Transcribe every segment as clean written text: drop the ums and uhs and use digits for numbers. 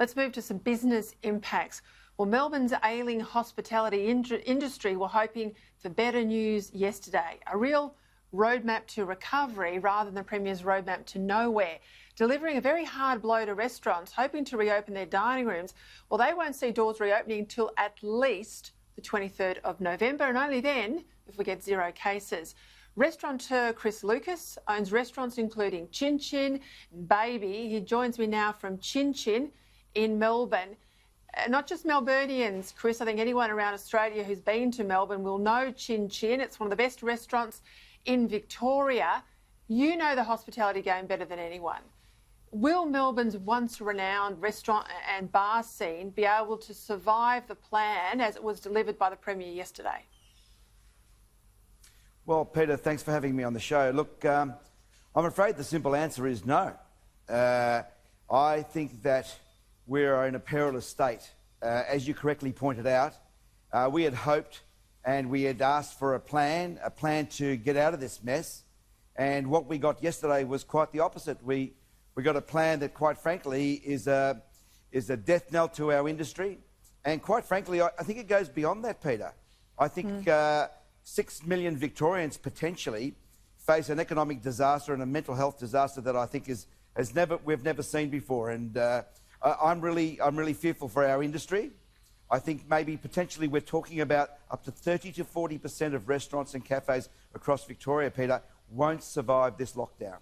Let's move to some business impacts. Well, Melbourne's ailing hospitality industry were hoping for better news yesterday. A real roadmap to recovery rather than the Premier's roadmap to nowhere. Delivering a very hard blow to restaurants hoping to reopen their dining rooms. Well, they won't see doors reopening until at least the 23rd of November, and only then if we get 0 cases. Restaurateur Chris Lucas owns restaurants including Chin Chin, Baby. He joins me now from Chin Chin in Melbourne. Not just Melburnians, Chris, I think anyone around Australia who's been to Melbourne will know Chin Chin. It's one of the best restaurants in Victoria. You know the hospitality game better than anyone. Will Melbourne's once renowned restaurant and bar scene be able to survive the plan as it was delivered by the Premier yesterday? Well, Peter, thanks for having me on the show. Look, I'm afraid the simple answer is no. I think that we're in a perilous state. As you correctly pointed out, we had hoped and we had asked for a plan to get out of this mess. And what we got yesterday was quite the opposite. We got a plan that, quite frankly, is a death knell to our industry. And quite frankly, I think it goes beyond that, Peter. I think 6 million Victorians potentially face an economic disaster and a mental health disaster that I think we've never seen before. And I'm really fearful for our industry. I think maybe potentially we're talking about up to 30 to 40% of restaurants and cafes across Victoria, Peter, won't survive this lockdown.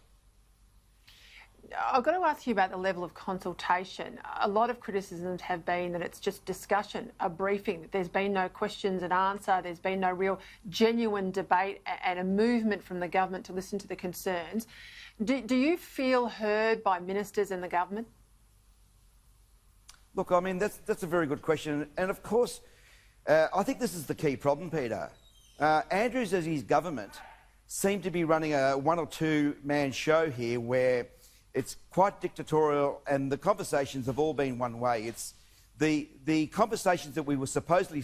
I've got to ask you about the level of consultation. A lot of criticisms have been that it's just discussion, a briefing, that there's been no questions and answer, there's been no real genuine debate and a movement from the government to listen to the concerns. Do you feel heard by ministers in the government? Look, I mean, that's a very good question. And of course, I think this is the key problem, Peter. Andrews as his government seem to be running a one or two man show here where it's quite dictatorial and the conversations have all been one way. It's the conversations that we were supposedly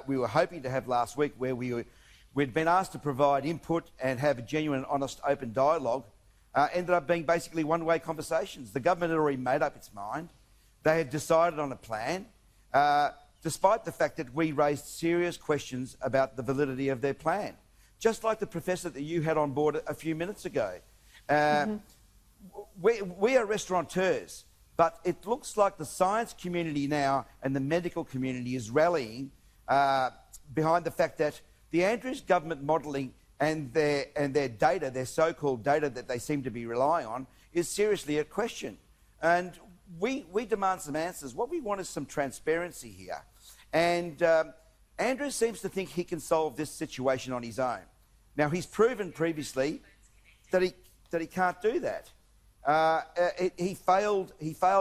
we were hoping to have last week, where we'd been asked to provide input and have a genuine, honest, open dialogue, ended up being basically one-way conversations. The government had already made up its mind. They had decided on a plan, despite the fact that we raised serious questions about the validity of their plan. Just like the professor that you had on board a few minutes ago. We are restaurateurs, but it looks like the science community now and the medical community is rallying behind the fact that the Andrews government modelling and their data, their so-called data that they seem to be relying on, is seriously at question. And we demand some answers. What we want is some transparency here. And Andrews seems to think he can solve this situation on his own. Now, he's proven previously that he can't do that. He failed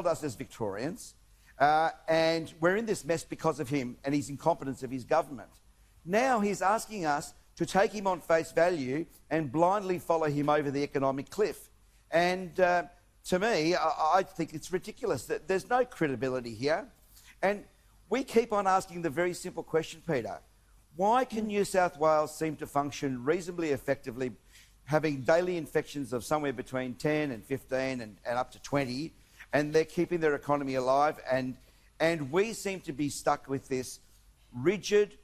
us as Victorians, and we're in this mess because of him and his incompetence of his government. Now he's asking us to take him on face value and blindly follow him over the economic cliff. And to me, I think it's ridiculous. That there's no credibility here. And we keep on asking the very simple question, Peter. Why can New South Wales seem to function reasonably effectively, having daily infections of somewhere between 10 and 15 and up to 20, and they're keeping their economy alive, and we seem to be stuck with this rigid,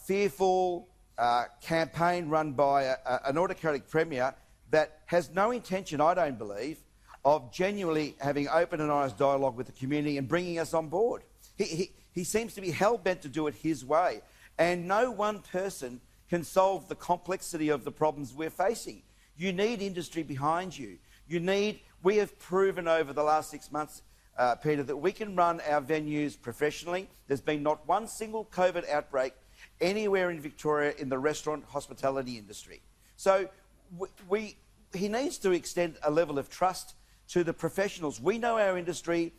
fearful campaign run by an autocratic Premier that has no intention, I don't believe, of genuinely having open and honest dialogue with the community and bringing us on board. He seems to be hell-bent to do it his way, and no one person can solve the complexity of the problems we're facing. You need industry behind you. We have proven over the last 6 months, Peter, that we can run our venues professionally. There's been not one single COVID outbreak anywhere in Victoria in the restaurant hospitality industry. So he needs to extend a level of trust to the professionals. We know our industry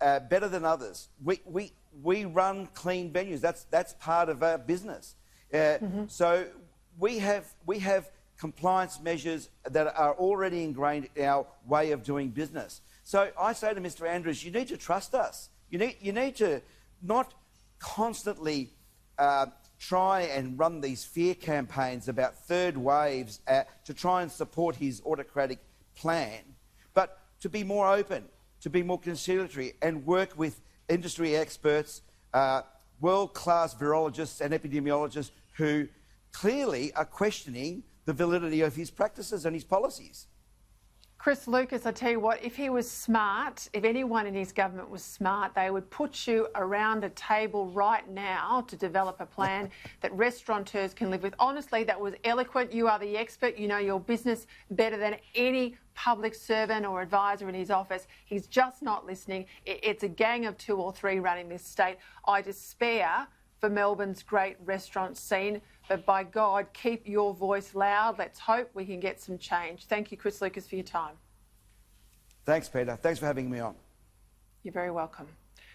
better than others. We run clean venues. That's part of our business. So we have compliance measures that are already ingrained in our way of doing business. So I say to Mr. Andrews, you need to trust us. You need to not constantly try and run these fear campaigns about third waves to try and support his autocratic plan, but to be more open. to be more conciliatory and work with industry experts, world-class virologists and epidemiologists who clearly are questioning the validity of his practices and his policies. Chris Lucas, I tell you what, if he was smart, if anyone in his government was smart, they would put you around a table right now to develop a plan that restaurateurs can live with. Honestly, that was eloquent. You are the expert. You know your business better than any public servant or advisor in his office. He's just not listening. It's a gang of 2 or 3 running this state. I despair for Melbourne's great restaurant scene. But by God, keep your voice loud. Let's hope we can get some change. Thank you, Chris Lucas, for your time. Thanks, Peter. Thanks for having me on. You're very welcome.